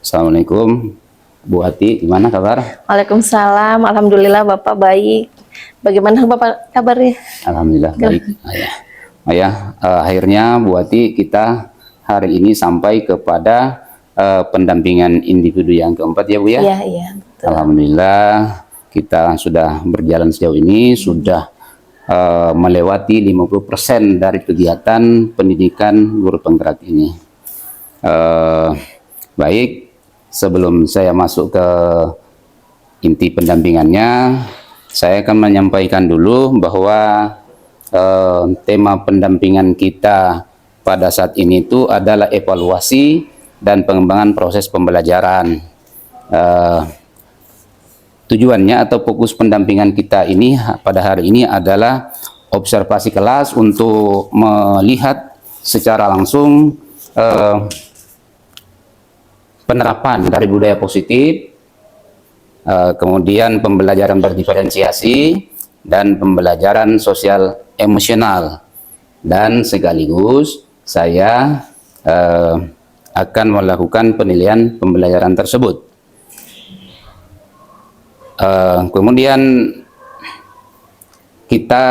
Assalamualaikum, Bu Ati, gimana kabar? Waalaikumsalam, alhamdulillah Bapak baik. Bagaimana Bapak kabarnya? Alhamdulillah baik. Akhirnya Bu Ati kita hari ini sampai kepada pendampingan individu yang keempat ya Bu ya? Iya, iya. Betul. Alhamdulillah kita sudah berjalan sejauh ini, sudah melewati 50% dari kegiatan pendidikan guru penggerak ini. Baik, sebelum saya masuk ke inti pendampingannya, saya akan menyampaikan dulu bahwa tema pendampingan kita pada saat ini itu adalah evaluasi dan pengembangan proses pembelajaran. Tujuannya atau fokus pendampingan kita ini pada hari ini adalah observasi kelas untuk melihat secara langsung penerapan dari budaya positif, kemudian pembelajaran berdiferensiasi, dan pembelajaran sosial emosional. Dan sekaligus saya akan melakukan penilaian pembelajaran tersebut. Kemudian kita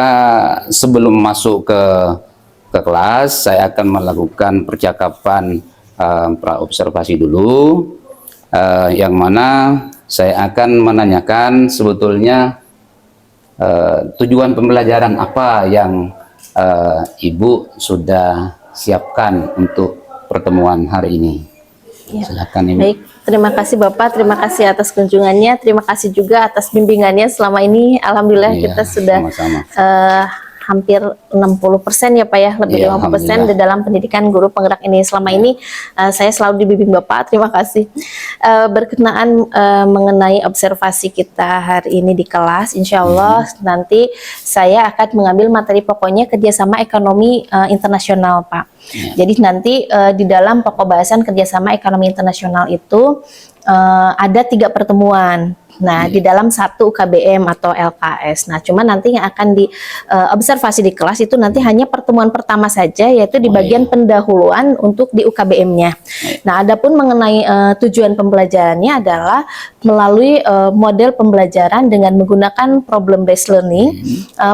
sebelum masuk ke kelas, saya akan melakukan percakapan praobservasi dulu, yang mana saya akan menanyakan sebetulnya tujuan pembelajaran apa yang Ibu sudah siapkan untuk pertemuan hari ini. Ya. Silakan Ibu. Baik, terima kasih Bapak, terima kasih atas kunjungannya, terima kasih juga atas bimbingannya selama ini. Alhamdulillah Iya, kita sudah hampir 60% ya Pak ya, lebih 50% di dalam pendidikan guru penggerak ini. Selama ini saya selalu dibimbing Bapak, terima kasih. Berkenaan mengenai observasi kita hari ini di kelas, insya Allah nanti saya akan mengambil materi pokoknya kerjasama ekonomi internasional Pak. Jadi nanti di dalam pokok bahasan kerjasama ekonomi internasional itu ada 3 pertemuan. Nah, di dalam 1 UKBM atau LKS. Nah, cuma nanti yang akan diobservasi di kelas itu nanti hanya pertemuan pertama saja, yaitu di bagian pendahuluan untuk di UKBM-nya. Nah, adapun mengenai tujuan pembelajarannya adalah melalui model pembelajaran dengan menggunakan problem based learning,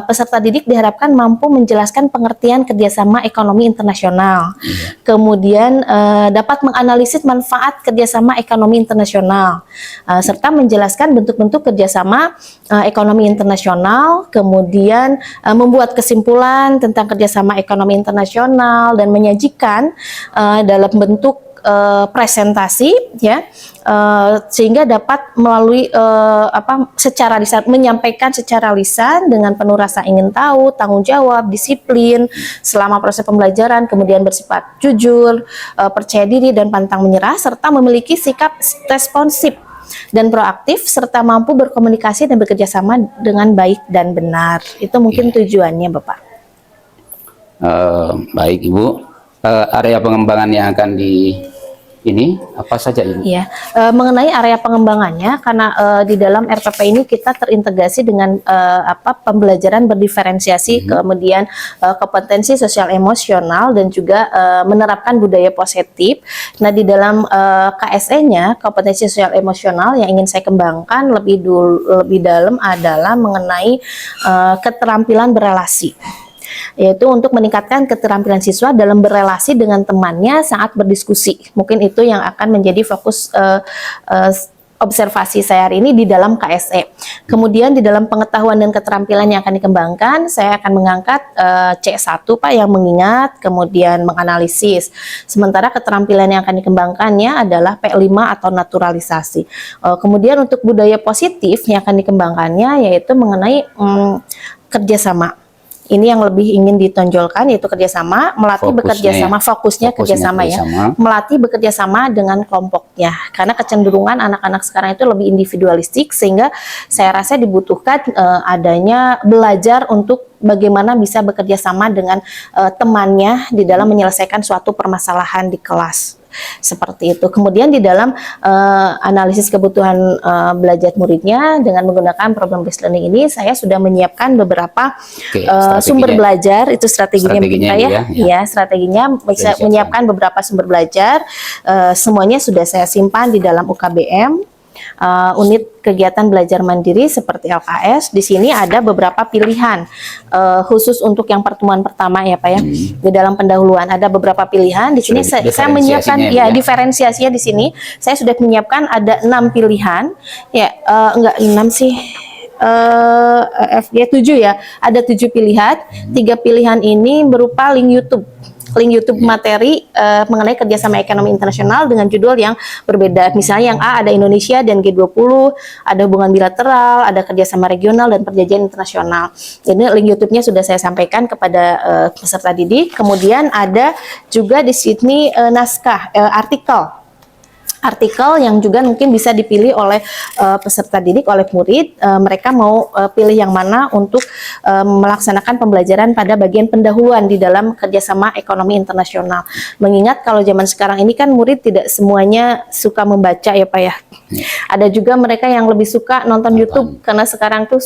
peserta didik diharapkan mampu menjelaskan pengertian kerjasama ekonomi internasional, kemudian dapat menganalisis manfaat kerjasama ekonomi internasional, serta menjelaskan bentuk-bentuk kerjasama ekonomi internasional, kemudian membuat kesimpulan tentang kerjasama ekonomi internasional dan menyajikan dalam bentuk presentasi ya, sehingga dapat melalui secara lisan, menyampaikan secara lisan dengan penuh rasa ingin tahu, tanggung jawab, disiplin selama proses pembelajaran, kemudian bersifat jujur, percaya diri dan pantang menyerah, serta memiliki sikap responsif dan proaktif, serta mampu berkomunikasi dan bekerja sama dengan baik dan benar. Itu mungkin tujuannya Bapak. Baik Ibu, area pengembangan yang akan ini apa saja ini? Ya, mengenai area pengembangannya, karena di dalam RPP ini kita terintegrasi dengan pembelajaran berdiferensiasi, kemudian kompetensi sosial emosional dan juga menerapkan budaya positif. Nah, di dalam KSE-nya, kompetensi sosial emosional yang ingin saya kembangkan lebih dalam adalah mengenai keterampilan berelasi, yaitu untuk meningkatkan keterampilan siswa dalam berelasi dengan temannya saat berdiskusi. Mungkin itu yang akan menjadi fokus observasi saya hari ini di dalam KSE. Kemudian di dalam pengetahuan dan keterampilan yang akan dikembangkan, saya akan mengangkat C1 Pak, yang mengingat, kemudian menganalisis. Sementara keterampilan yang akan dikembangkannya adalah P5 atau naturalisasi. Kemudian untuk budaya positif yang akan dikembangkannya yaitu mengenai kerjasama. Ini yang lebih ingin ditonjolkan, yaitu kerjasama, melatih bekerja sama, fokusnya kerjasama ya, melatih bekerja sama dengan kelompoknya. Karena kecenderungan anak-anak sekarang itu lebih individualistik, sehingga saya rasa dibutuhkan adanya belajar untuk bagaimana bisa bekerja sama dengan temannya di dalam menyelesaikan suatu permasalahan di kelas. seperti itu. Kemudian di dalam analisis kebutuhan belajar muridnya dengan menggunakan problem based learning ini, saya sudah menyiapkan beberapa sumber belajar, itu strateginya kita ya, strateginya bisa menyiapkan beberapa sumber belajar, semuanya sudah saya simpan di dalam UKBM. Unit kegiatan belajar mandiri seperti LKS. Di sini ada beberapa pilihan khusus untuk yang pertemuan pertama ya Pak ya. Di dalam pendahuluan ada beberapa pilihan. Di sini saya menyiapkan ya diferensiasinya di sini. Saya sudah menyiapkan ada 6 pilihan. Ya enggak 6 sih. FG 7 ya. Ada 7 pilihan. 3 pilihan ini berupa link YouTube materi mengenai kerjasama ekonomi internasional dengan judul yang berbeda. Misalnya yang A ada Indonesia dan G20, ada hubungan bilateral, ada kerjasama regional dan perjanjian internasional. Jadi link YouTube-nya sudah saya sampaikan kepada peserta didik. Kemudian ada juga di sini naskah, artikel yang juga mungkin bisa dipilih oleh peserta didik, oleh murid. Mereka mau pilih yang mana untuk melaksanakan pembelajaran pada bagian pendahuluan di dalam kerjasama ekonomi internasional. Mengingat kalau zaman sekarang ini kan murid tidak semuanya suka membaca ya Pak ya. Ada juga mereka yang lebih suka nonton YouTube karena sekarang tuh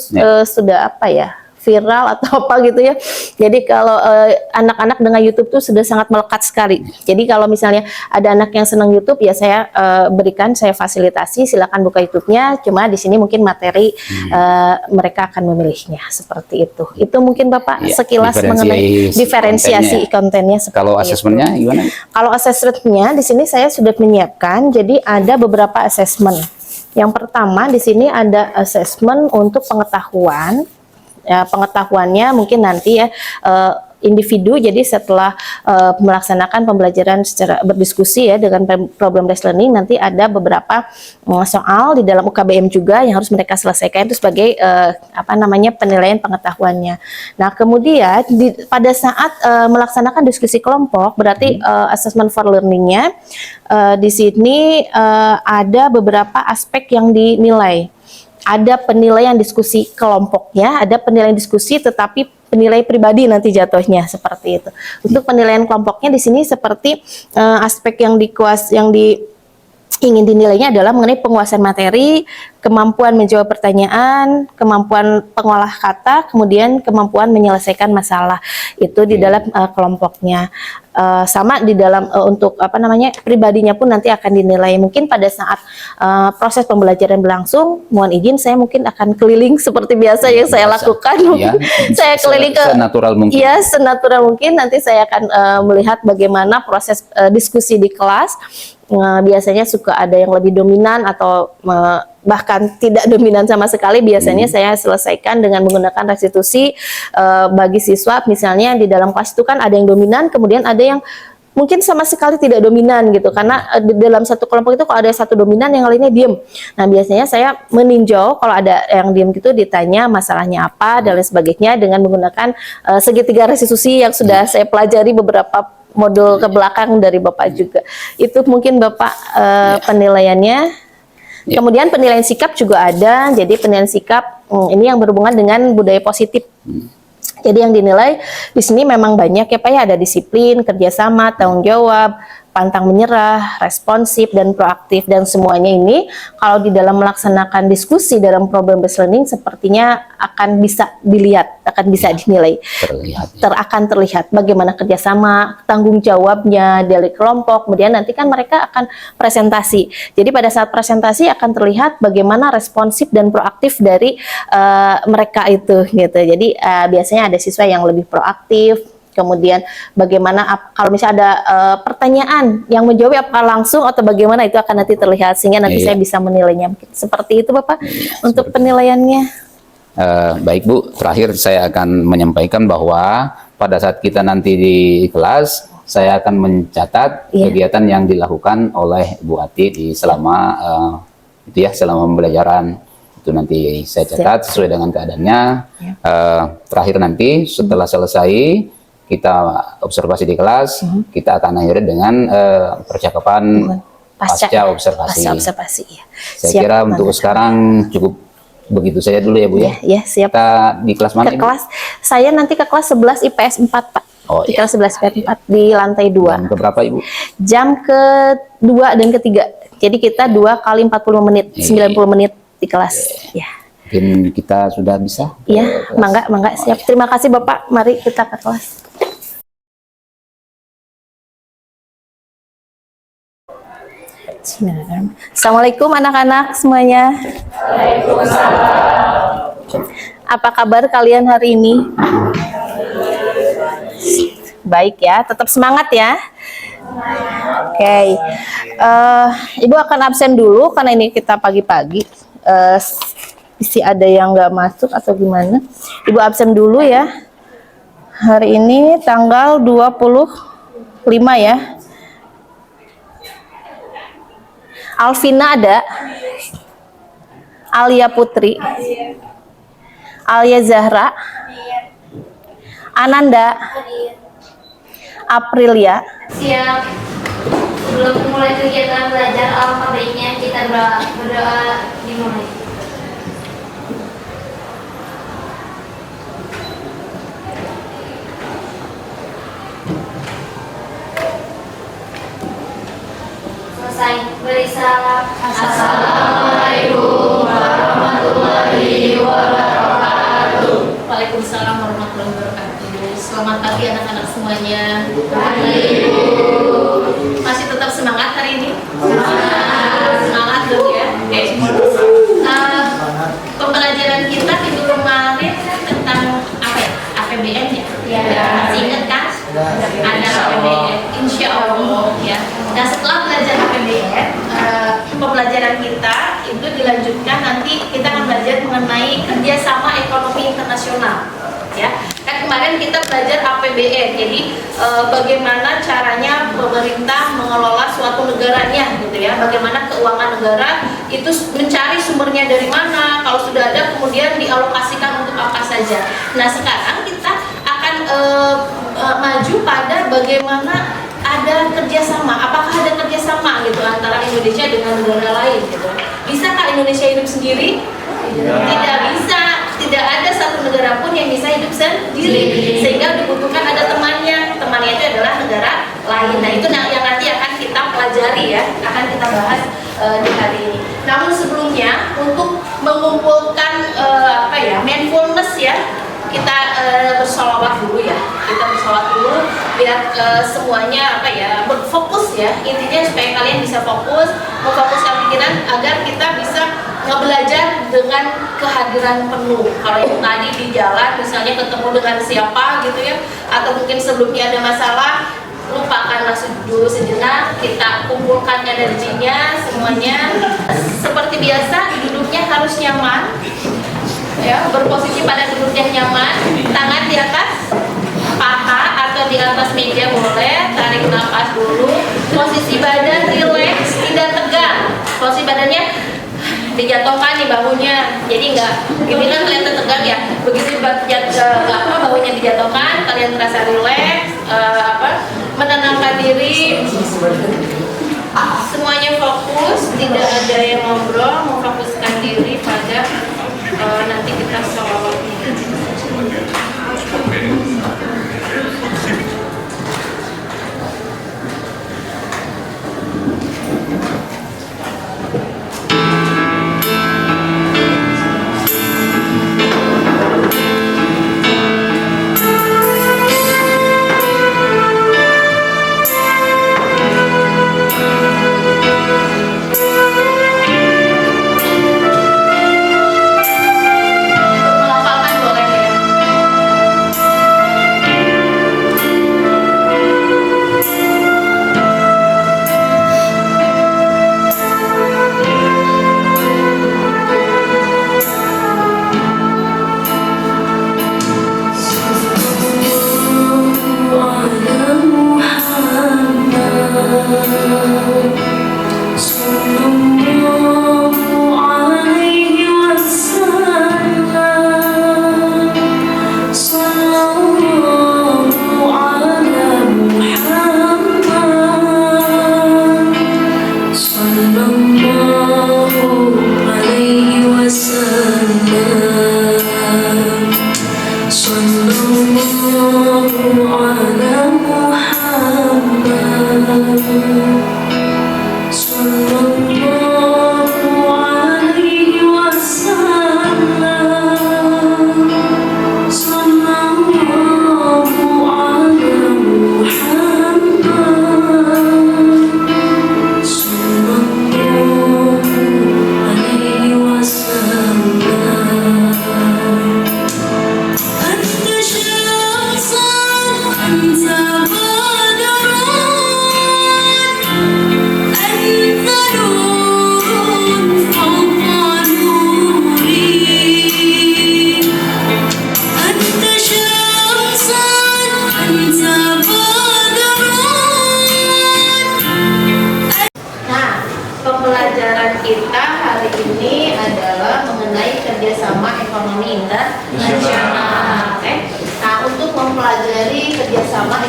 sudah apa ya, viral atau apa gitu ya. Jadi kalau anak-anak dengan YouTube tuh sudah sangat melekat sekali. Jadi kalau misalnya ada anak yang senang YouTube ya saya berikan, saya fasilitasi, silakan buka YouTube-nya. Cuma di sini mungkin materi mereka akan memilihnya seperti itu. Itu mungkin Bapak sekilas mengenai diferensiasi kontennya. Kalau asesmennya gimana? Kalau asesmennya di sini saya sudah menyiapkan. Jadi ada beberapa asesmen. Yang pertama di sini ada asesmen untuk pengetahuan. Ya, pengetahuannya mungkin nanti ya individu. Jadi setelah melaksanakan pembelajaran secara berdiskusi ya dengan problem based learning, nanti ada beberapa soal di dalam UKBM juga yang harus mereka selesaikan itu sebagai penilaian pengetahuannya. Nah kemudian pada saat melaksanakan diskusi kelompok berarti assessment for learningnya di sini ada beberapa aspek yang dinilai. Ada penilaian diskusi kelompoknya, ada penilaian diskusi tetapi penilai pribadi nanti jatuhnya seperti itu. Untuk penilaian kelompoknya di sini seperti aspek yang ingin dinilainya adalah mengenai penguasaan materi, kemampuan menjawab pertanyaan, kemampuan pengolah kata, kemudian kemampuan menyelesaikan masalah. Itu di dalam kelompoknya. Sama di dalam untuk pribadinya pun nanti akan dinilai. Mungkin pada saat proses pembelajaran berlangsung, mohon izin saya mungkin akan keliling seperti biasa yang saya lakukan. Ya, saya keliling ke senatural mungkin. Ya, senatural mungkin. Nanti saya akan melihat bagaimana proses diskusi di kelas. Biasanya suka ada yang lebih dominan atau bahkan tidak dominan sama sekali. Biasanya saya selesaikan dengan menggunakan restitusi bagi siswa. Misalnya di dalam kelas itu kan ada yang dominan, kemudian ada yang mungkin sama sekali tidak dominan gitu. Karena di dalam satu kelompok itu kalau ada satu dominan, yang lainnya diem. Nah biasanya saya meninjau kalau ada yang diem gitu, ditanya masalahnya apa dan lain sebagainya dengan menggunakan segitiga restitusi yang sudah saya pelajari beberapa modul ke belakang dari Bapak juga. Itu mungkin Bapak penilaiannya. Kemudian penilaian sikap juga ada. Jadi penilaian sikap ini yang berhubungan dengan budaya positif. Jadi yang dinilai di sini memang banyak ya Pak ya, ada disiplin, kerjasama, tanggung jawab, pantang menyerah, responsif dan proaktif, dan semuanya ini kalau di dalam melaksanakan diskusi dalam problem based learning sepertinya akan bisa dilihat, akan bisa dinilai, akan terlihat bagaimana kerjasama, tanggung jawabnya dari kelompok. Kemudian nanti kan mereka akan presentasi. Jadi pada saat presentasi akan terlihat bagaimana responsif dan proaktif dari mereka itu gitu. Jadi biasanya ada siswa yang lebih proaktif. Kemudian bagaimana kalau misalnya ada pertanyaan yang menjawab apa langsung atau bagaimana, itu akan nanti terlihat sehingga nanti saya bisa menilainya. Seperti itu Bapak untuk penilaiannya. Baik Bu, terakhir saya akan menyampaikan bahwa pada saat kita nanti di kelas, saya akan mencatat kegiatan yang dilakukan oleh Bu Ati di selama selama pembelajaran. Itu nanti saya catat sesuai dengan keadaannya. Terakhir nanti setelah selesai kita observasi di kelas, kita akan akhiri dengan percakapan pasca observasi. Ya. Saya kira untuk sekarang cukup begitu saja dulu ya Bu ya. Ya, siap. Kita di kelas mana? Ke kelas, saya nanti ke kelas 11 IPS 4 Pak. Oh, di kelas 11 PN4 di lantai 2. Jam keberapa Ibu? Jam kedua dan ketiga. Jadi kita 2 kali 40 menit, 90 menit di kelas. Ya. Mungkin kita sudah bisa? Iya, mangga, siap. Terima kasih Bapak. Mari kita ke kelas. Assalamualaikum anak-anak semuanya. Apa kabar kalian hari ini? Baik ya, tetap semangat ya. Oke, Ibu akan absen dulu karena ini kita pagi-pagi. Isi ada yang nggak masuk atau gimana? Ibu absen dulu ya. Hari ini tanggal 25 ya. Alvina ada, Alia Putri, Alia Zahra, Ananda, Aprilia. Siap. Sebelum mulai kegiatan belajar alfabetnya, kita berdoa dimulai. Selesai. Beri salam. Assalamualaikum warahmatullahi wabarakatuh. Waalaikumsalam warahmatullahi wabarakatuh. Selamat pagi anak-anak semuanya. Pagi. Masih tetap semangat hari ini? Semangat dong ya. Oke. Pembelajaran kita minggu kemarin tentang apa ya? APBN ya? Ya. Masih ingat kan? Ada APBN, insya Allah ya. Nah setelah belajar APBN, pembelajaran kita itu dilanjutkan nanti kita akan belajar mengenai kerjasama ekonomi internasional. Ya, kan kemarin kita belajar APBN, jadi bagaimana caranya pemerintah mengelola suatu negaranya, gitu ya. Bagaimana keuangan negara itu mencari sumbernya dari mana, kalau sudah ada kemudian dialokasikan untuk apa saja. Nah sekarang kita akan maju pada bagaimana ada kerjasama, apakah ada kerjasama gitu antara Indonesia dengan negara lain gitu. Bisakah Indonesia hidup sendiri? Tidak bisa. Tidak ada satu negara pun yang bisa hidup sendiri, sehingga dibutuhkan ada temannya. Temannya itu adalah negara lain. Nah itu yang nanti akan kita pelajari ya, akan kita bahas di hari ini. Namun sebelumnya untuk mengumpulkan mindfulness ya, kita bersolawat dulu ya. Kita bersolawat dulu biar semuanya berfokus ya. Intinya supaya kalian bisa fokus, memfokuskan pikiran agar kita bisa ngebelajar dengan kehadiran penuh. Kalau yang tadi di jalan misalnya ketemu dengan siapa gitu ya, atau mungkin sebelumnya ada masalah, lupakan dulu sejenak, kita kumpulkan energinya semuanya. Seperti biasa duduknya harus nyaman ya, berposisi pada duduk yang nyaman, tangan di atas paha atau di atas meja boleh, tarik nafas dulu, posisi badan rileks, tidak tegang, posisi badannya dijatuhkan di bahunya, jadi enggak ini kan kelihatan tegang ya, begitu bahunya dijatuhkan, kalian terasa rileks, menenangkan diri, semuanya fokus, tidak ada yang ngobrol, memfokuskan diri pada nanti kita sholawat.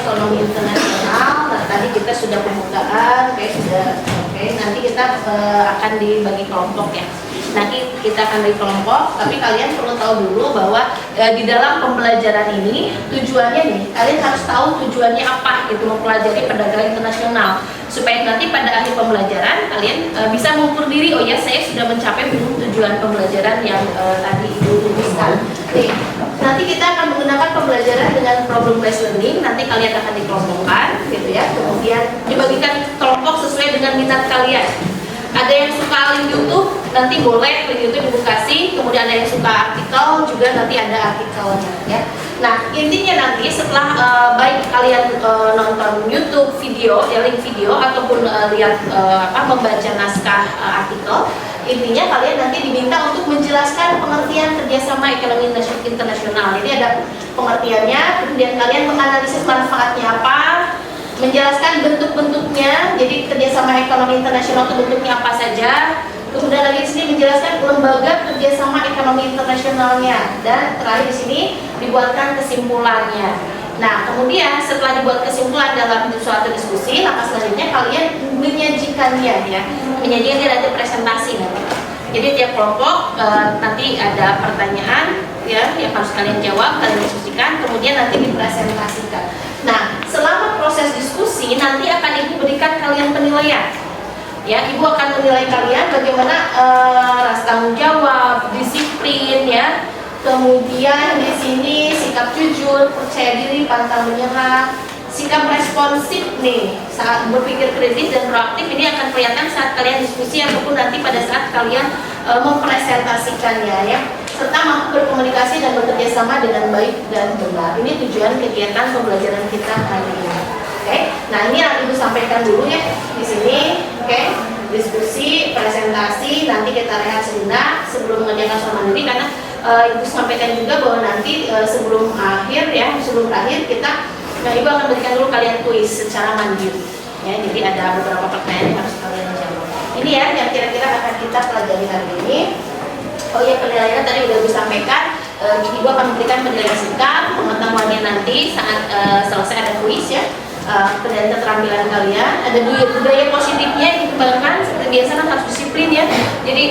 ekonomi internasional. Nah, tadi kita sudah pembukaan, nanti kita akan dibagi kelompok ya. Nanti kita akan bagi kelompok, tapi kalian perlu tahu dulu bahwa di dalam pembelajaran ini tujuannya nih, kalian harus tahu tujuannya apa gitu mempelajari perdagangan internasional, supaya nanti pada akhir pembelajaran kalian bisa mengukur diri, oh ya saya sudah mencapai belum tujuan pembelajaran yang tadi Ibu tuliskan. Nih, nanti kita akan menggunakan pembelajaran dengan problem based learning. Nanti kalian akan dikelompokkan gitu ya, kemudian dibagikan kelompok sesuai dengan minat kalian. Ada yang suka link YouTube, nanti boleh link YouTube Ibu kasih. Kemudian ada yang suka artikel, juga nanti ada artikelnya ya. Nah, intinya nanti setelah baik kalian nonton YouTube video, ya link video, ataupun lihat membaca naskah artikel, intinya kalian nanti diminta untuk menjelaskan pengertian kerjasama ekonomi internasional. Jadi ada pengertiannya, kemudian kalian menganalisis manfaatnya apa, menjelaskan bentuk-bentuknya. Jadi kerjasama ekonomi internasional itu bentuknya apa saja. Kemudian lagi di sini menjelaskan lembaga kerjasama ekonomi internasionalnya, dan terakhir di sini dibuatkan kesimpulannya. Nah, kemudian setelah dibuat kesimpulan dalam suatu diskusi, langkah selanjutnya kalian menyajikannya ya. Menyajikan dia ada presentasi nanti. Jadi tiap kelompok nanti ada pertanyaan ya yang harus kalian jawab, kalian diskusikan, kemudian nanti dipresentasikan. Nah, selama proses diskusi nanti akan Ibu berikan kalian penilaian. Ya, Ibu akan menilai kalian bagaimana rasa tanggung jawab, disiplin ya. Kemudian di sini sikap jujur, percaya diri, pantang menyerah, sikap responsif nih saat berpikir kritis dan proaktif. Ini akan kelihatan saat kalian diskusi ataupun nanti pada saat kalian mempresentasikannya ya. Serta mampu berkomunikasi dan bekerja sama dengan baik dan benar. Ini tujuan kegiatan pembelajaran kita hari ini. Oke, nah ini yang Ibu sampaikan dulu ya di sini. Oke, diskusi, presentasi, nanti kita rehat sejenak sebelum mengerjakan soal mandiri, karena Ibu sampaikan juga bahwa nanti sebelum akhir ya, sebelum akhir kita, Ibu akan berikan dulu kalian kuis secara mandiri. Ya, jadi ada beberapa pertanyaan yang harus kalian jawab. Ini ya yang kira-kira akan kita pelajari hari ini. Oh ya, penilaian tadi udah Ibu sampaikan. Ibu akan memberikan penilaian singkat, pengetahuannya nanti saat selesai ada kuis ya. Dan keterampilan kalian, ada budaya positifnya yang dikembangkan. Seperti biasa kan harus disiplin ya. Jadi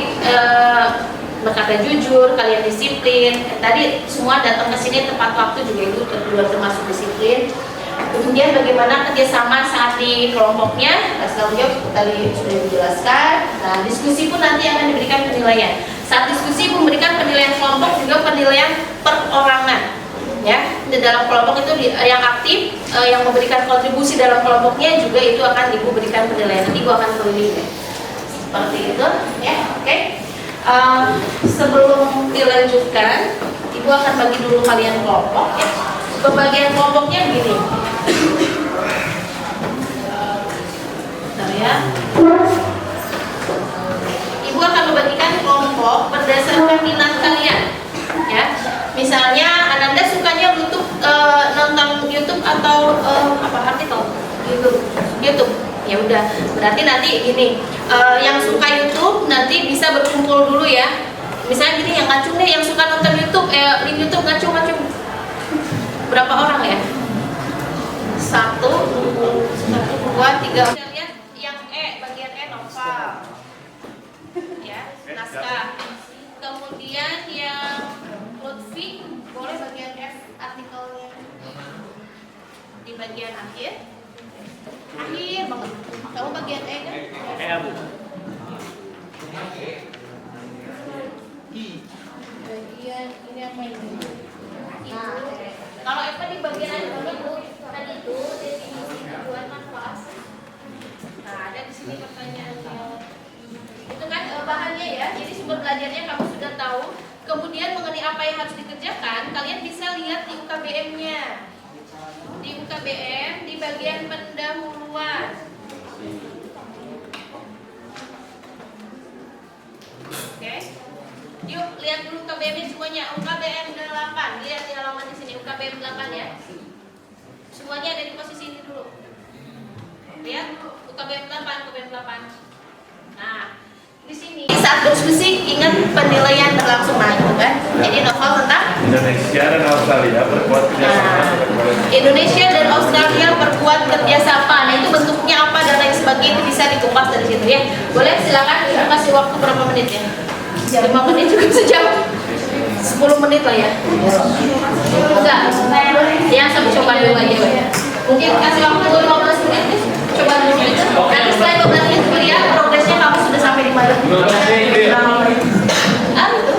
berkata jujur, kalian disiplin. Tadi semua datang ke sini tepat waktu juga itu termasuk disiplin. Kemudian bagaimana kerjasama saat di kelompoknya, tanggung jawab tadi sudah dijelaskan. Nah, diskusi pun nanti akan diberikan penilaian. Saat diskusi memberikan penilaian kelompok juga penilaian perorangan. Ya, di dalam kelompok itu yang aktif, yang memberikan kontribusi dalam kelompoknya juga itu akan Ibu berikan penilaian. Nanti Ibu akan memilih seperti itu, ya. Oke. Sebelum dilanjutkan, Ibu akan bagi dulu kalian kelompok. Ya. Pembagian kelompoknya gini. Bentar ya. Ibu akan membagikan kelompok berdasarkan minat kalian. Ya. Misalnya Ananda sukanya nonton YouTube atau artikel YouTube. Ya udah, berarti nanti gini, yang suka YouTube nanti bisa berkumpul dulu ya. Misalnya gini, yang ngacung nih, yang suka nonton YouTube, link YouTube ngacung. Berapa orang ya? 1, 2, 3. Kita lihat yang bagian novel. Ya, naskah. Kemudian yang Lutfi boleh bagian F artikelnya di bagian akhir banget. Kamu bagian E kan? Bu. Bagian ini apa ini? Nah, kalau Eva di bagian akhir banget Bu. Tadi itu definisi tujuan manfaat. Nah, ada di sini pertanyaannya. Itu kan bahannya ya. Jadi sumber belajarnya kamu sudah tahu. Kemudian mengenai apa yang harus dikerjakan, kalian bisa lihat di UKBM-nya. Di UKBM, di bagian pendahuluan. Oke. Yuk, lihat dulu UKBM-nya semuanya. UKBM 8, lihat di halaman di sini UKBM 8 ya. Semuanya ada di posisi ini dulu. Lihat UKBM 8. Nah, di sini saat diskusi ingat penilaian berlangsung itu kan. Jadi novel tentang Indonesia dan Australia berbuat kerjasama. Indonesia dan Australia Australia berbuat kerjasama. Nah itu bentuknya apa dan lain sebagainya itu bisa dikupas dari situ ya. Boleh silakan, saya kasih waktu berapa menit ya? 5 menit cukup sejam. 10 menit lah ya. Enggak, ya sampai coba dulu aja ya. Mungkin kasih waktu 15 menit nih. Coba dulu gitu. Nanti setelah 15 menit lihat progresnya kamu sudah sampai di mana. Ah, gitu.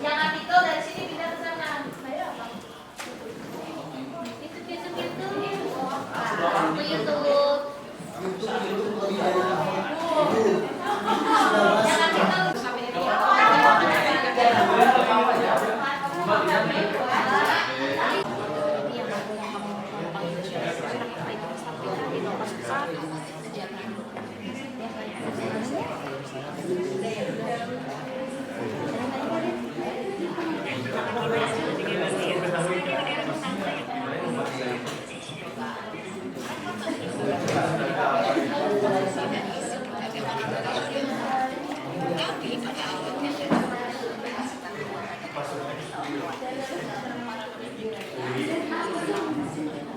Jangan itu dari sini pindah ke sana.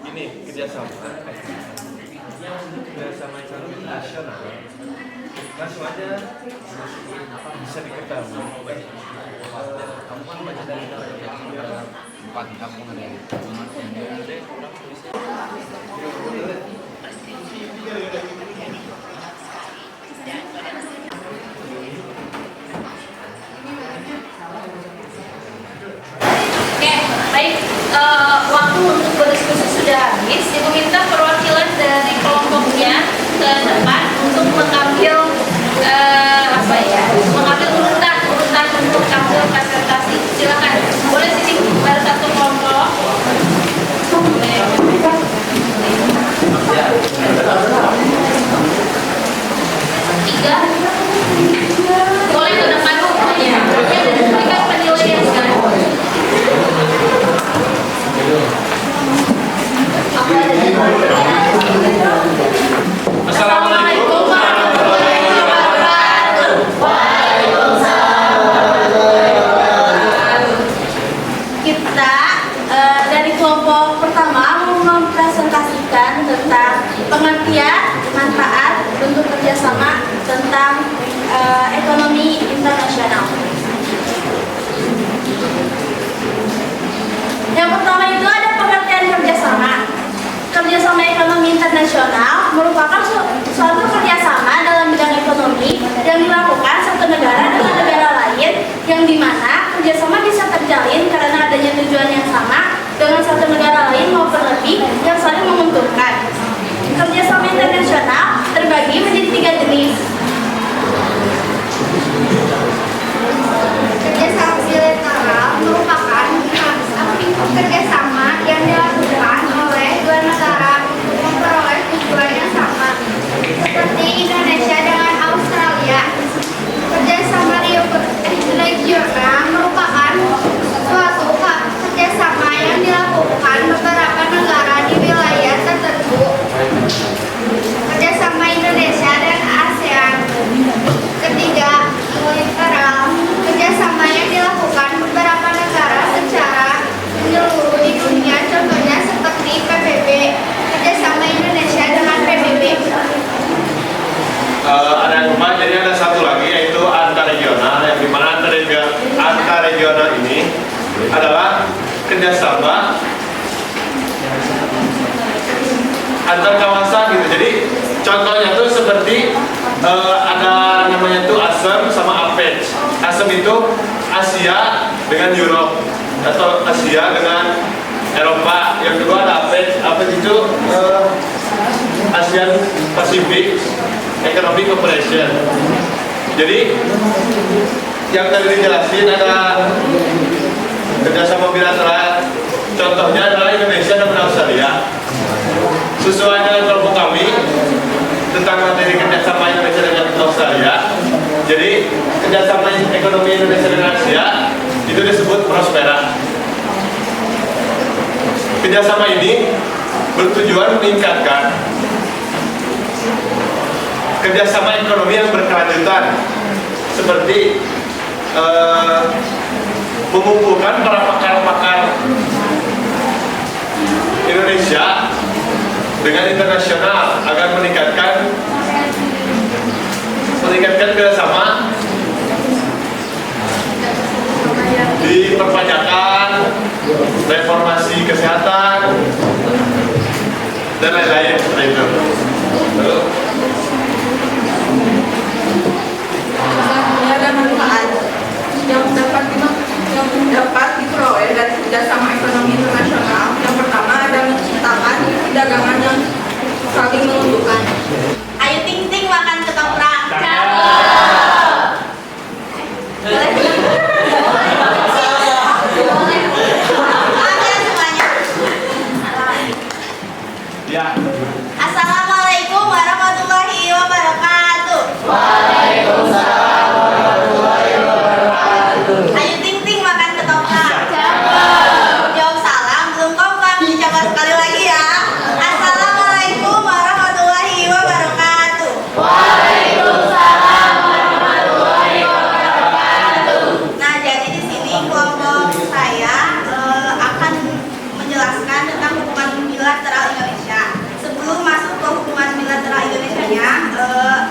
Ini kerjasama ekonomi nasional langsung aja bisa diketahui. Kamu kan baca dari empat kampung ada Oke, baik. Waktu untuk berdiskusi sudah habis. Ibu minta perwakilan dari kelompoknya ke depan untuk mengambil mengambil urutan untuk tampil presentasi. Silakan. Boleh sini baru satu kelompok. Tiga. Boleh ke depan semuanya. Ya, dan berikan penilaian sekarang. Assalamualaikum warahmatullahi wabarakatuh. Kita dari kelompok pertama mau mempresentasikan tentang pengertian, manfaat, bentuk kerjasama tentang ekonomi internasional. Yang pertama itu ada pengertian kerjasama. Kerjasama ekonomi internasional merupakan suatu kerjasama dalam bidang ekonomi yang dilakukan satu negara dengan negara lain, yang dimana kerjasama bisa terjalin karena adanya tujuan yang sama dengan satu negara lain maupun lebih yang saling menguntungkan. Kerjasama internasional terbagi menjadi 3 jenis. Kerjasama bilateral merupakan aktivitas kerjasama yang dilakukan oleh dua negara untuk memperoleh tujuan yang sama, seperti Indonesia dengan Australia. Kerjasama regional merupakan suatu kerjasama yang dilakukan beberapa negara di wilayah tertentu. Kerjasama Indonesia dan ASEAN. Ketiga, multilateral, kerjasama yang dilakukan beberapa negara secara menyeluruh di dunia, contohnya seperti PBB. Kerjasama Indonesia dengan PBB. Ada yang lupa, jadi ada satu lagi yaitu antarregional, yang dimana antarregional ini adalah kerjasama antar kawasan gitu. Jadi contohnya tuh seperti ada namanya tuh ASEM sama APEC. ASEM itu Asia dengan Europe atau Asia dengan Eropa. Yang kedua ada APEC. APEC itu ASEAN Pacific Economic Cooperation. Jadi yang tadi dijelasin ada kerjasama bilateral. Contohnya adalah Indonesia dan Australia. Sesuai dengan kelompok kami tentang materi kerjasama Indonesia dengan Australia. Jadi kerjasama ekonomi Indonesia dan Asia itu disebut Prospera. Kerjasama ini bertujuan meningkatkan kerjasama ekonomi yang berkelanjutan, seperti mengumpulkan para pakar-pakar Indonesia dengan internasional agar meningkatkan kerjasama di perpajakan, reformasi kesehatan, dan lain-lain. Lalu, dan manfaat yang dapat diperoleh dari kerjasama ekonomi internasional. Yang pertama ada menciptakan perdagangan yang saling menguntungkan. Ayo ting ting makan ketoprak. ya. Assalamualaikum warahmatullahi wabarakatuh. Ayo ting ting makan ketoprak. Jawab salam belum kompak. Dicoba sekali lagi ya. Assalamualaikum warahmatullahi wabarakatuh. Nah, jadi di sini kelompok saya akan menjelaskan tentang hubungan bilateral Indonesia. Sebelum masuk ke hubungan bilateral Indonesia-nya,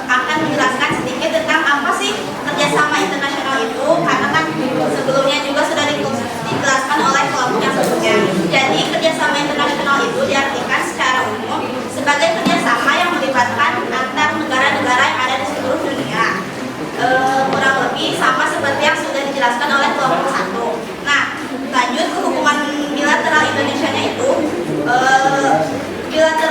akan menjelaskan sedikit tentang apa sih kerjasama internasional itu, karena kan sebelumnya juga sudah dijelaskan oleh kelompok yang sebelumnya. Jadi kerjasama internasional itu diartikan secara umum sebagai kerjasama yang melibatkan antar negara-negara yang ada di seluruh dunia. Kurang lebih sama seperti yang sudah dijelaskan oleh kelompok 1. Nah, lanjut ke hubungan bilateral Indonesia-nya itu,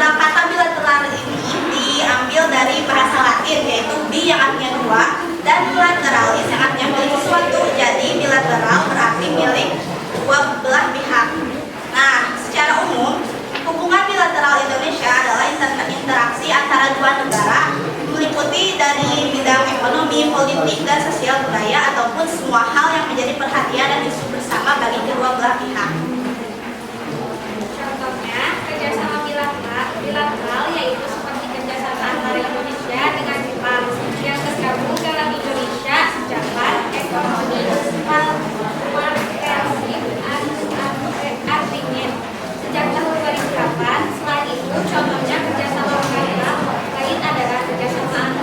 kata bilateral ini diambil dari bahasa Latin, yaitu bi yang artinya dua dan bilateralis yang artinya milik sesuatu. Jadi bilateral berarti milik dua belah pihak. Nah, secara umum hubungan bilateral Indonesia adalah interaksi antara dua negara, meliputi dari bidang ekonomi, politik, dan sosial budaya, ataupun semua hal yang menjadi perhatian dan isu bersama bagi kedua belah pihak. Contohnya, kerjasama bilateral yaitu seperti kerjasama antara Indonesia dengan Jepang yang tergabung dalam Indonesia Japan Economic Partnership Agreement sejak tahun 2008. Selain itu, contohnya kerjasama bilateral lain adalah kerjasama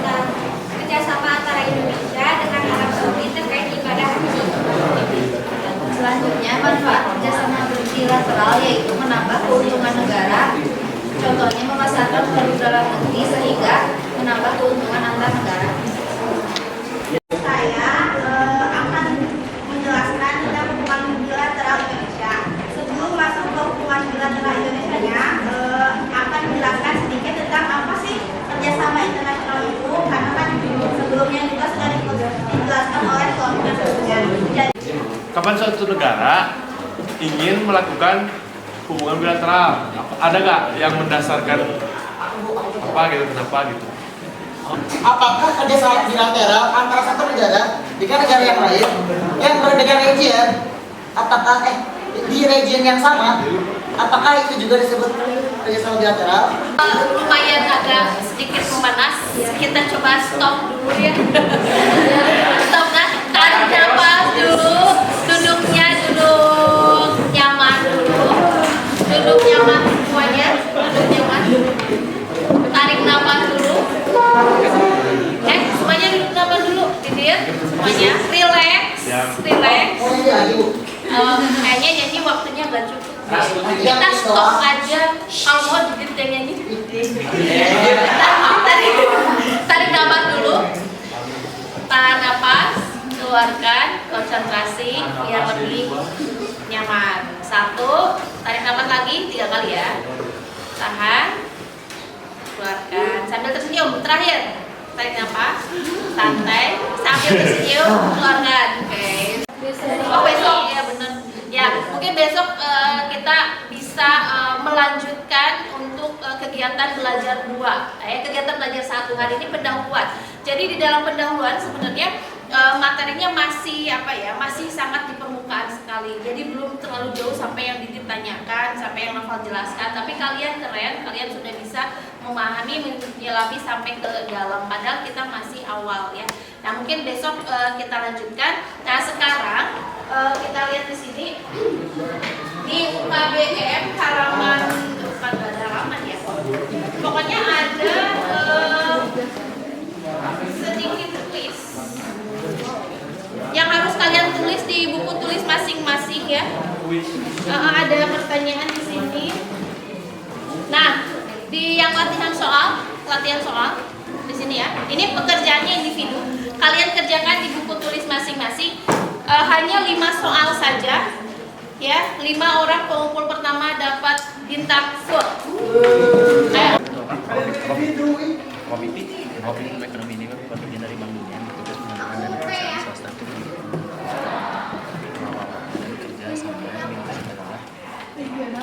antara Indonesia dengan Arab Saudi terkait ibadah haji. Selanjutnya, manfaat kerjasama bilateral yaitu menambah keuntungan negara. Contohnya memasarkan produk dalam negeri sehingga menambah keuntungan antar negara. Saya akan menjelaskan tentang hubungan bilateral Indonesia. Sebelum masuk ke hubungan bilateral Indonesia-nya, akan menjelaskan sedikit tentang apa sih kerjasama internasional itu, karena kan sebelumnya juga sudah dijelaskan oleh kelompok yang sebelumnya. Kapan suatu negara ingin melakukan hubungan bilateral? Ada nggak yang mendasarkan apa gitu, kenapa gitu? Apakah kerjasama bilateral antara satu negara dengan negara yang lain yang bernegara region, apakah di region yang sama, apakah itu juga disebut kerjasama bilateral? Lumayan agak sedikit memanas, kita coba stop dulu ya. Stop, nah, tarik nafas dulu, duduknya duduk nyaman dulu, duduk nyaman semuanya, duduk nyaman, tarik nafas dulu, semuanya duduk nyaman dulu, gitu ya, semuanya, relax, relax. Kayaknya nyanyi waktunya nggak cukup. Kita stop aja, kalau mau dikit yang nyanyi. Tarik nafas dulu, tahan nafas, keluarkan, konsentrasi biar lebih nyaman. 1, tarik nafas lagi 3 kali ya. Tahan, keluarkan, sambil tersenyum. Terakhir, tarik nafas, santai, sambil tersenyum, keluarkan. Oke. Oh, besok ya benar. Ya, mungkin besok kita bisa melanjutkan untuk kegiatan belajar 2. Kegiatan belajar 1 hari ini pendahuluan. Jadi di dalam pendahuluan sebenarnya materinya masih masih sangat di permukaan sekali. Jadi belum terlalu jauh sampai yang ditanyakan, sampai yang Novel jelaskan. Tapi kalian keren, kalian sudah bisa memahami, menyelami sampai ke dalam. Padahal kita masih awal ya. Nah, mungkin besok kita lanjutkan. Nah, sekarang kita lihat Di UKBM halaman, bukan ada halaman ya, pokoknya ada sedikit tulis yang harus kalian tulis di buku tulis masing-masing ya. Ada pertanyaan di sini. Nah, di yang latihan soal di sini ya. Ini pekerjaannya individu. Kalian kerjakan di buku tulis masing-masing. Hanya 5 soal saja. Ya, 5 orang pengumpul pertama dapat bintang full. Ayo. Komite ekonomi ini merupakan bagian dari Bank Dunia yang bertugas menentukan dana perusahaan swasta untuk dan kerja sama lintas negara. Negara.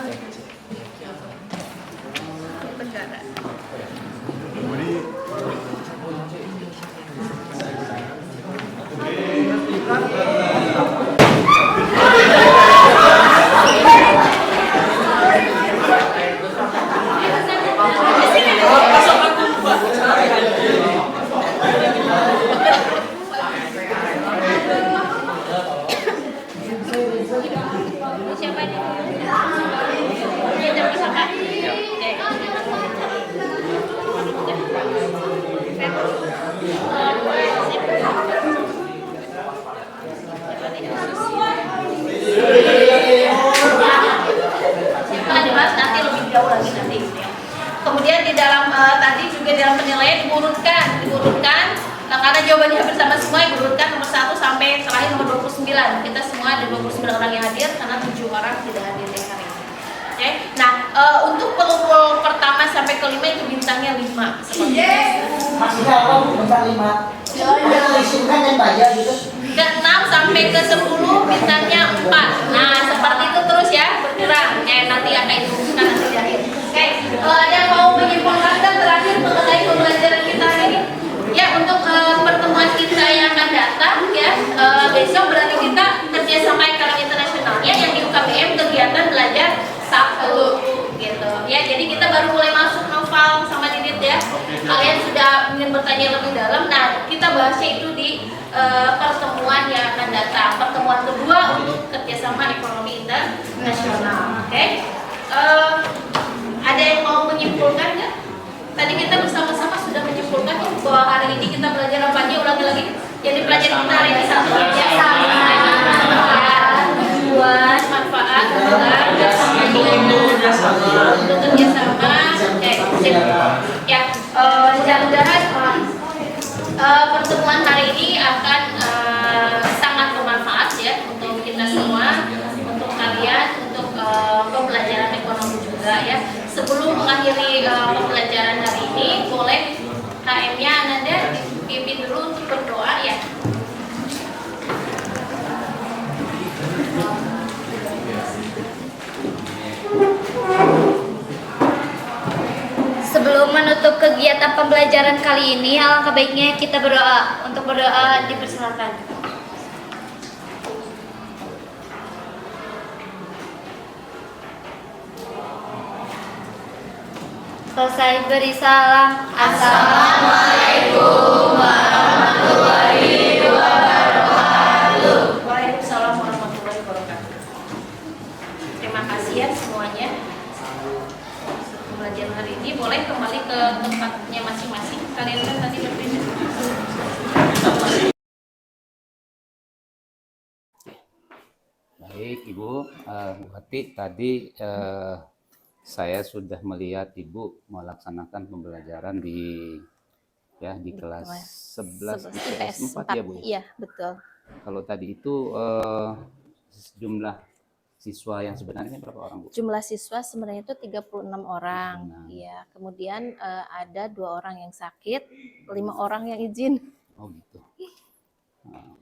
Siapa ini? Dia jadi siapa? Siapa dibahas nanti lebih jauh lagi nanti. Kemudian di dalam tadi juga dalam penilaian diurutkan. Karena jawabannya hampir sama semua, diurutkan nomor 1 sampai terakhir nomor 29. Kita semua ada 29 orang yang hadir karena 7 orang tidak hadir di hari ini. Oke. Nah, untuk pengumpul pertama sampai ke-5 itu bintangnya 5 seperti itu. Maksudnya apa Bu bintang 5? Ada listrikkan dan bayar gitu. Ke-6 sampai ke-10 bintangnya 4. Nah, seperti itu terus ya, berkurang. Nanti akan diumumkan nanti di akhir. Oke. Ada yang mau menyimpulkan terakhir mengenai pembelajaran kita hari ini? Ya, untuk pertemuan kita yang akan datang ya, besok berarti kita kerjasama ekonomi internasionalnya yang di UKBM kegiatan belajar Sabtu gitu ya. Jadi kita baru mulai masuk novel sama Didit ya. Kalian sudah ingin bertanya lebih dalam. Nah, kita bahasnya itu di pertemuan yang akan datang, pertemuan kedua untuk kerjasama ekonomi internasional. Oke. Ada yang mau menyimpulkan nggak? Tadi kita bersama-sama sudah menyimpulkan bahwa hari ini kita belajar apa aja, ulangi lagi. Yang dipelajari kita hari ini satu kerjasama, tujuan, manfaat, untuk kerjasama. Oke, sip. Ya, mudah-mudahan pertemuan hari ini akan sangat bermanfaat ya untuk kita semua, untuk kalian, untuk pembelajaran ekonomi juga ya. Sebelum mengakhiri pembelajaran hari ini, boleh KM-nya Ananda dipimpin dulu untuk berdoa ya. Sebelum menutup kegiatan pembelajaran kali ini, alangkah baiknya kita berdoa. Untuk berdoa dipersilakan. Selesai beri salam. Assalamualaikum warahmatullahi wabarakatuh. Waalaikumsalam warahmatullahi wabarakatuh. Terima kasih ya semuanya. Pembelajaran hari ini boleh kembali ke tempatnya masing-masing. Kalian kan tadi berbeda. Baik Ibu, Bupati tadi saya sudah melihat Ibu melaksanakan pembelajaran di kelas 11 IPS 4 ya Bu? Iya, betul. Kalau tadi itu jumlah siswa yang sebenarnya berapa orang Bu? Jumlah siswa sebenarnya itu 36 orang. Iya, kemudian ada 2 orang yang sakit, 5 orang yang izin. Oh gitu.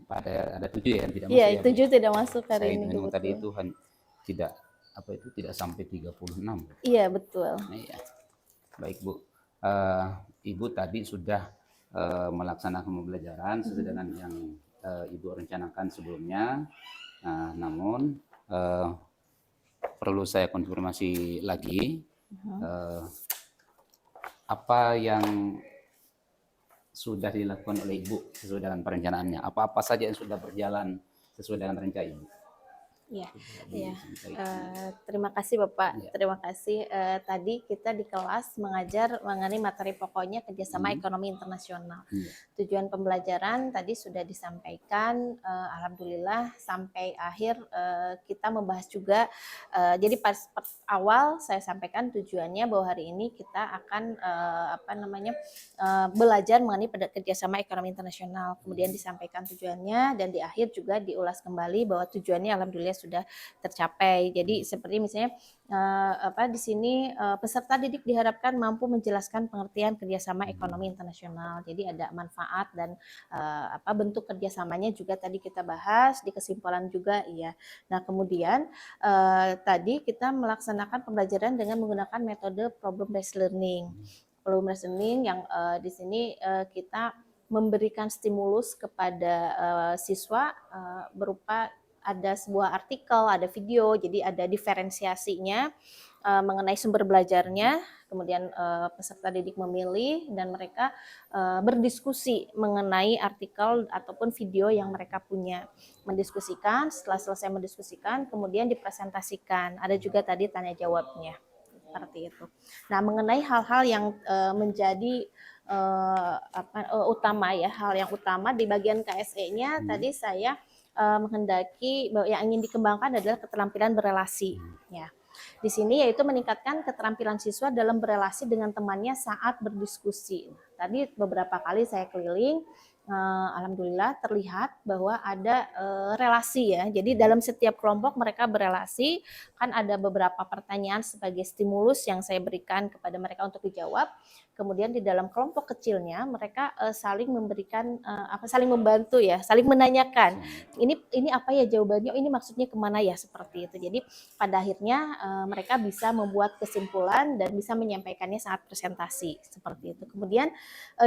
Ada 7 ya yang tidak masuk. Iya, ya, 7 tidak masuk hari saya ini. hitung tadi itu tidak sampai 36. Iya, betul. Iya. Baik Bu, Ibu tadi sudah melaksanakan pembelajaran sesuai dengan yang Ibu rencanakan sebelumnya. Namun perlu saya konfirmasi lagi, apa yang sudah dilakukan oleh Ibu sesuai dengan perencanaannya? Apa-apa saja yang sudah berjalan sesuai dengan rencana Ibu? Ya, ya. Terima kasih Bapak. Ya. Terima kasih. Tadi kita di kelas mengajar mengenai materi pokoknya kerjasama ekonomi internasional. Iya. Tujuan pembelajaran tadi sudah disampaikan. Alhamdulillah sampai akhir kita membahas juga. Jadi pas awal saya sampaikan tujuannya bahwa hari ini kita akan belajar mengenai kerjasama ekonomi internasional. Kemudian disampaikan tujuannya dan di akhir juga diulas kembali bahwa tujuannya alhamdulillah sudah tercapai. Jadi seperti misalnya di sini peserta didik diharapkan mampu menjelaskan pengertian kerjasama ekonomi internasional. Jadi ada manfaat dan bentuk kerjasamanya juga tadi kita bahas di kesimpulan juga iya. Nah kemudian tadi kita melaksanakan pembelajaran dengan menggunakan metode problem based learning. Problem based learning yang di sini kita memberikan stimulus kepada siswa berupa ada sebuah artikel, ada video, jadi ada diferensiasinya mengenai sumber belajarnya, kemudian peserta didik memilih dan mereka berdiskusi mengenai artikel ataupun video yang mereka punya, mendiskusikan, setelah selesai mendiskusikan, kemudian dipresentasikan, ada juga tadi tanya jawabnya, seperti itu. Nah mengenai hal-hal yang menjadi utama ya, hal yang utama di bagian KSE-nya tadi saya menghendaki bahwa yang ingin dikembangkan adalah keterampilan berelasi ya. Di sini yaitu meningkatkan keterampilan siswa dalam berelasi dengan temannya saat berdiskusi. Tadi beberapa kali saya keliling, alhamdulillah terlihat bahwa ada relasi ya. Jadi dalam setiap kelompok mereka berelasi, kan ada beberapa pertanyaan sebagai stimulus yang saya berikan kepada mereka untuk dijawab. Kemudian di dalam kelompok kecilnya mereka saling memberikan saling membantu ya, saling menanyakan. Ini apa ya jawabannya? Ini maksudnya kemana ya, seperti itu. Jadi pada akhirnya mereka bisa membuat kesimpulan dan bisa menyampaikannya saat presentasi seperti itu. Kemudian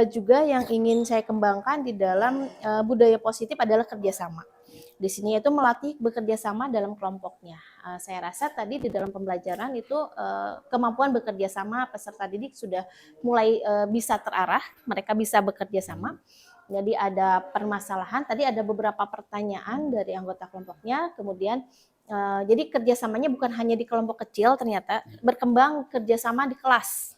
juga yang ingin saya kembangkan di dalam budaya positif adalah kerjasama. Di sini itu melatih bekerja sama dalam kelompoknya. Saya rasa tadi di dalam pembelajaran itu kemampuan bekerja sama peserta didik sudah mulai bisa terarah, mereka bisa bekerja sama. Jadi ada permasalahan, tadi ada beberapa pertanyaan dari anggota kelompoknya, kemudian jadi kerjasamanya bukan hanya di kelompok kecil, ternyata berkembang kerjasama di kelas.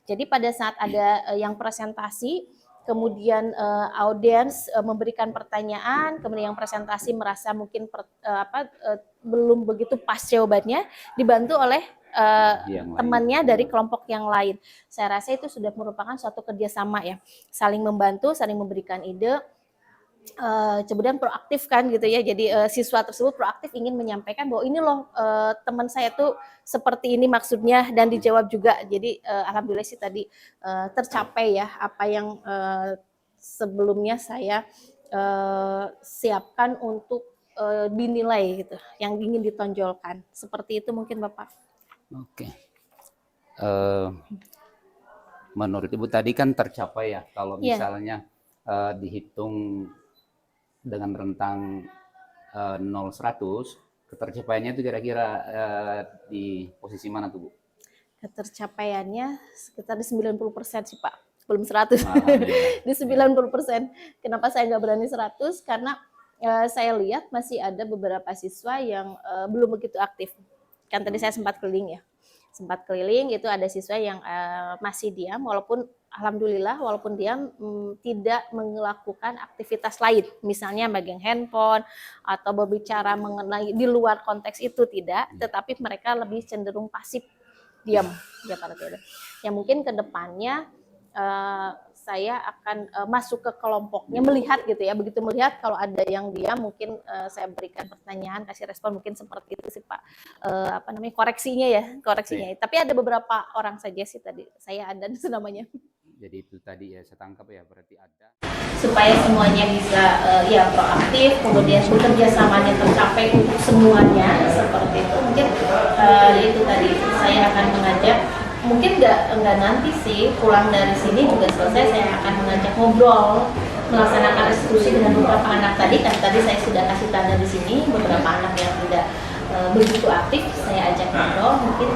Jadi pada saat ada yang presentasi, kemudian audiens memberikan pertanyaan, kemudian yang presentasi merasa mungkin belum begitu pas jawabannya, dibantu oleh temannya dari kelompok yang lain. Saya rasa itu sudah merupakan suatu kerjasama ya, saling membantu, saling memberikan ide, kemudian proaktif kan gitu ya. Jadi siswa tersebut proaktif ingin menyampaikan bahwa ini loh teman saya tuh seperti ini maksudnya, dan dijawab juga. Jadi alhamdulillah sih tadi tercapai ya apa yang sebelumnya saya siapkan untuk dinilai gitu, yang ingin ditonjolkan. Seperti itu mungkin Bapak. Oke. Menurut Ibu tadi kan tercapai ya, kalau misalnya dihitung dengan rentang 0-100, ketercapaiannya itu kira-kira di posisi mana tuh Bu? Ketercapaiannya sekitar di 90% sih Pak, belum 100. Di 90%. Kenapa saya nggak berani 100? Karena saya lihat masih ada beberapa siswa yang belum begitu aktif. Kan tadi saya sempat keliling ya. Sempat keliling itu ada siswa yang masih diam, walaupun alhamdulillah walaupun diam tidak melakukan aktivitas lain, misalnya megang handphone atau berbicara mengenai di luar konteks itu tidak, tetapi mereka lebih cenderung pasif, diam ya para tidak. Ya mungkin ke depannya saya akan masuk ke kelompoknya, melihat gitu ya, begitu melihat kalau ada yang diam mungkin saya berikan pertanyaan, kasih respon, mungkin seperti itu sih Pak, koreksinya ya. Tapi ada beberapa orang saja sih tadi saya ada itu namanya. Jadi itu tadi ya saya tangkap ya, berarti ada. Supaya semuanya bisa proaktif, kemudian bekerja samanya tercapai untuk semuanya seperti itu. Mungkin itu tadi saya akan mengajak, mungkin nggak nanti sih pulang dari sini juga selesai, saya akan mengajak ngobrol, melaksanakan diskusi dengan beberapa anak tadi. Kan tadi saya sudah kasih tanda di sini beberapa anak yang tidak begitu aktif, saya ajak ngobrol mungkin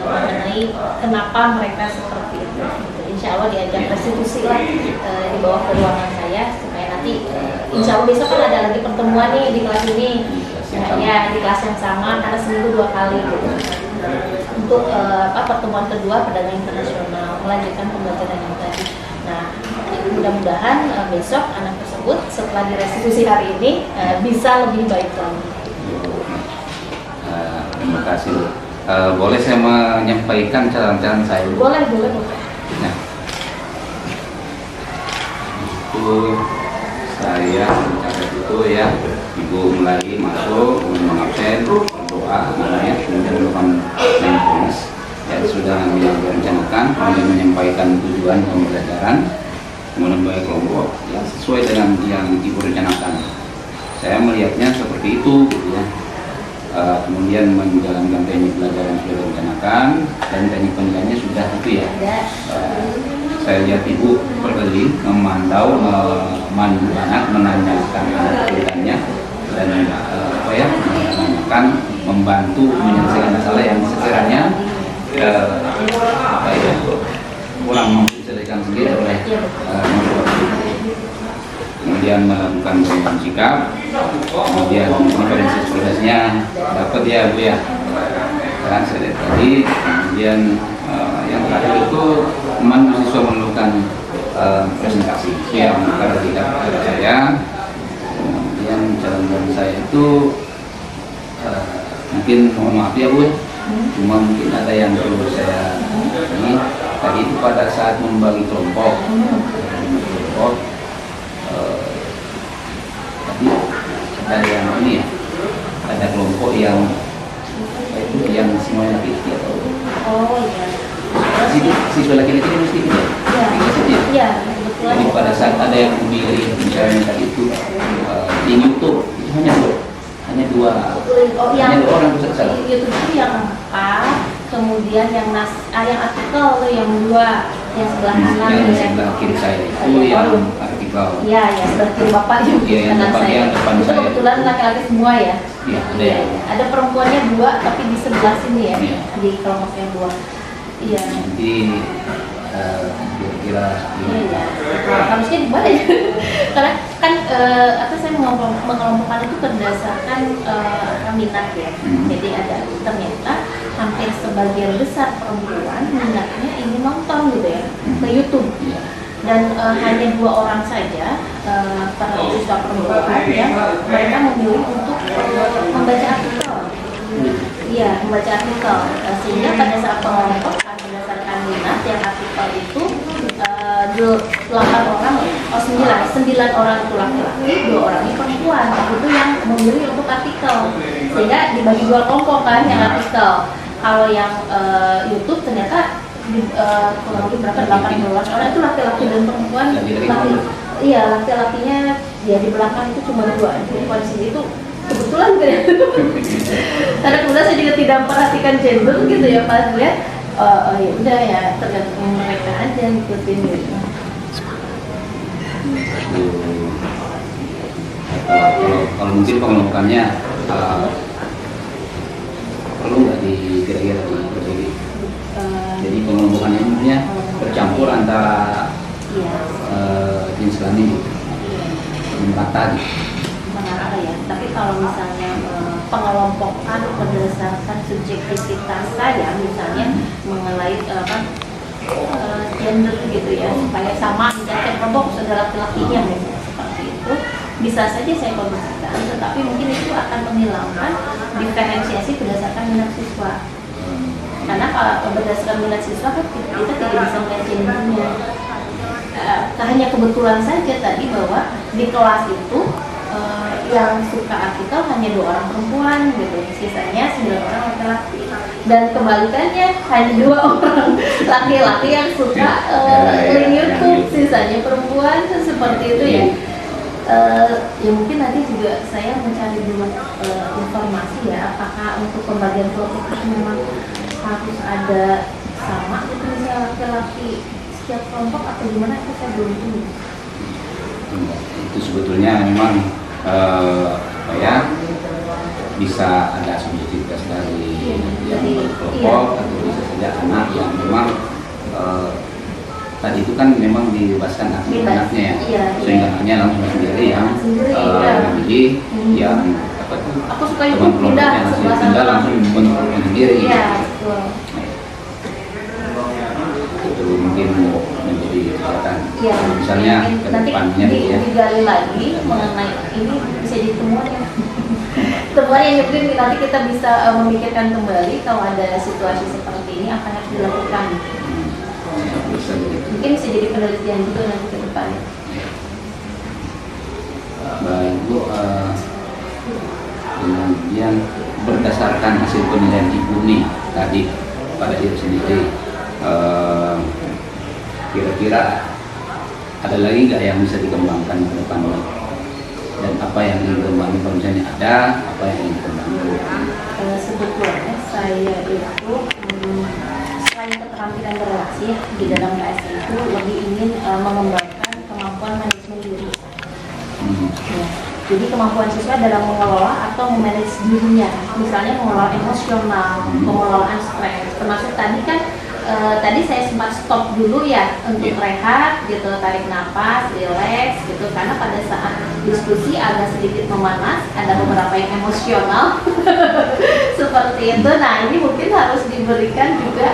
mengenai kenapa mereka seperti itu. Insya Allah diajak restitusi lah di bawah ruangan saya, supaya nanti insya Allah besok kan ada lagi pertemuan nih di kelas ini, yang sama. Ya, di kelas yang sama karena seminggu 2 kali gitu. Untuk pertemuan kedua pedagang internasional melanjutkan pembelajaran yang tadi. Nah, mudah-mudahan besok anak tersebut setelah direstitusi hari ini bisa lebih baik lagi. Terima kasih. Boleh saya menyampaikan catatan saya? Boleh. Nah, itu saya mencatat itu ya, Ibu mulai masuk, mengabsen, berdoa, namanya, kemudian melakukan mindfulness yang sudah direncanakan, kemudian menyampaikan tujuan pembelajaran, kemudian membaik kelompok yang sesuai dengan yang Ibu rencanakan. Saya melihatnya seperti itu, gitu ya. Kemudian menjalankan teknik pelajaran sudah direncanakan dan teknik penilaiannya sudah itu ya. Saya lihat Ibu perkeli memantau, memandu anak, menanyakan anak kesulitannya dan menanyakan, membantu menyelesaikan masalah yang sekiranya kurang mampu diselesaikan sendiri oleh kemudian melakukan perubahan sikap, kemudian referensi prosesnya dapat ya Bu ya, kan saya lihat tadi, kemudian yang terakhir itu mahasiswa melakukan presentasi yang karena tidak pada saya, kemudian catatan saya itu mungkin mohon maaf ya Bu, cuma mungkin ada yang perlu saya ini tadi itu pada saat membagi kelompok tadi ada yang ini ya, ada kelompok yang semuanya laki-laki atau siswa laki-laki ini mesti tidak Iya, betul. jadi pada saat ada yang memilih misalnya tadi itu di YouTube itu hanya dua orang bisa salah. YouTube itu yang 4, kemudian yang artikel tuh yang 2, yang sebelah kanan yang ya. sebelah kiri saya itu yang artikel. Iya, ya sebelah kiri Bapak juga Iya, yang kanan saya. bagian depan Itu saya. kebetulan laki-laki semua ya. Iya, ada Iya, ya. ada perempuannya 2 tapi di sebelah sini ya. Iya. Di kelompok yang 2. Iya. Nanti kira-kira Iya. Harusnya di mana ya? Karena kan saya mengelompokkan itu berdasarkan minat ya. Jadi ternyata hampir sebagian besar perempuan minatnya ingin nonton gitu ya ke YouTube. Dan hanya 2 orang saja para siswa perempuan yang mereka memilih untuk membaca artikel. Iya, membaca artikel. Sehingga pada saat pengelompokan berdasarkan minat yang artikel itu 9 orang itu laki-laki, 2 orang ini perempuan. Itu yang memilih untuk artikel. Sehingga dibagi 2 kelompok kan yang artikel. Kalau yang YouTube ternyata kurang lebih berapa 18 orang itu laki-laki dan perempuan. Laki-lakinya ya di belakang itu cuma 2. Jadi kondisi itu kebetulan gitu. Karena kemudian saya juga tidak memperhatikan gender gitu ya pas lihat. Ya udah ya tergantung mereka aja ngikutin gitu. Kalau mungkin pengelompokannya perlu nggak kira-kira diperbaiki? Jadi pengelompokannya sebenarnya bercampur antara jenis kelamin tadi. Mengarah ya. Tapi kalau misalnya pengelompokan berdasarkan subjektivitas saya, misalnya mengenai gender gitu ya, supaya sama misalnya kelompok saudara laki-lakinya misalnya seperti itu, bisa saja saya kondisikan, tetapi mungkin itu akan menghilangkan diferensiasi berdasarkan minat siswa. Karena kalau berdasarkan minat siswa kan kita tidak bisa melihat gendernya. Hanya kebetulan saja tadi bahwa di kelas itu yang suka artikel hanya 2 orang perempuan gitu, sisanya 9 orang laki-laki. Dan kebalikannya hanya 2 orang laki-laki yang suka link YouTube, sisanya perempuan, seperti itu ya. Ya mungkin nanti juga saya mencari dulu informasi ya, apakah untuk pembagian kelompok itu memang harus ada sama gitu misalnya laki-laki setiap kelompok atau gimana, itu saya belum tahu. Itu sebetulnya memang bisa ada subjektivitas dari yang kelompok atau bisa saja anak yang memang tadi itu kan memang dibebaskan anaknya ya, sehingga anaknya langsung sendiri yang memilih yang dapat aku suka itu teman pindah kelompoknya langsung sebelah pindah sana. langsung bentuk sendiri. Iya, betul. Itu mungkin menjadi catatan. Iya, Misalnya ke nanti depannya gitu ya. digali lagi mengenai ini bisa jadi temuan ya. Temuan yang mungkin nanti kita bisa memikirkan kembali kalau ada situasi seperti ini apa yang harus dilakukan. Bisa begitu. Mungkin bisa jadi penelitian juga nanti ke depannya. Baik Bu, kemudian berdasarkan hasil penilaian Ibu nih tadi pada diri sendiri, kira-kira ada lagi nggak yang bisa dikembangkan ke depannya? Dan apa yang ingin dikembangkan kalau misalnya ada, apa yang ingin dikembangkan? Sebetulnya saya itu selain keterampilan berrelasi di dalam KSI itu lebih ingin mengembangkan kemampuan manajemen diri. Ya. Jadi kemampuan siswa dalam mengelola atau memanage dirinya, misalnya mengelola emosional, pengelolaan stres, termasuk tadi kan tadi saya sempat stop dulu ya untuk rehat gitu, tarik nafas, relax gitu, karena pada saat diskusi agak sedikit memanas, ada beberapa yang emosional seperti itu. Nah ini mungkin harus diberikan juga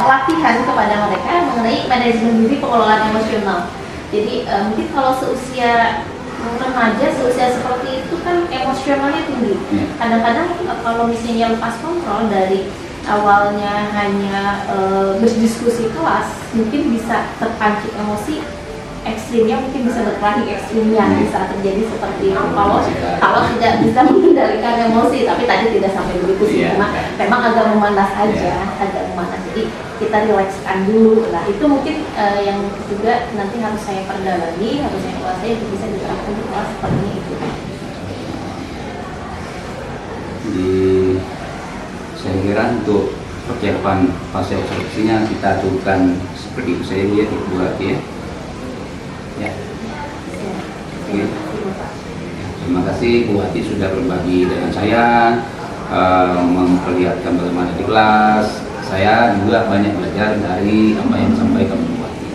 latihan kepada mereka mengenai manajemen diri, pengelolaan emosional. Jadi mungkin kalau seusia remaja, seusia seperti itu kan emosionalnya tinggi. Kadang-kadang kalau misalnya lepas kontrol dari awalnya hanya berdiskusi kelas, mungkin bisa terpancing emosi ekstrimnya, mungkin bisa berkelahi ekstrimnya di saat terjadi seperti itu. Kalau tidak bisa mengendalikan emosi, tapi tadi tidak sampai begitu sih, memang agak memanas aja, agak memanas. Jadi kita rilekskan dulu lah. Itu mungkin yang juga nanti harus saya perdalami, harus saya kuasai untuk bisa diterapkan di kelas seperti itu. Saya kira untuk persiapan fase observasinya kita aturkan seperti itu saja Bu ya, Bu Hati ya. Ya. Oke. Terima kasih Bu Hati sudah berbagi dengan saya, memperlihatkan bagaimana di kelas. Saya juga banyak belajar dari apa yang disampaikan Bu Hati.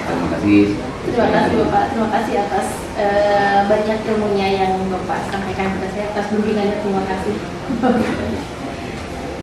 Terima kasih. Terima kasih Bapak, terima kasih atas banyak ilmunya yang Bapak sampaikan kepada saya, atas bimbingannya, terima kasih.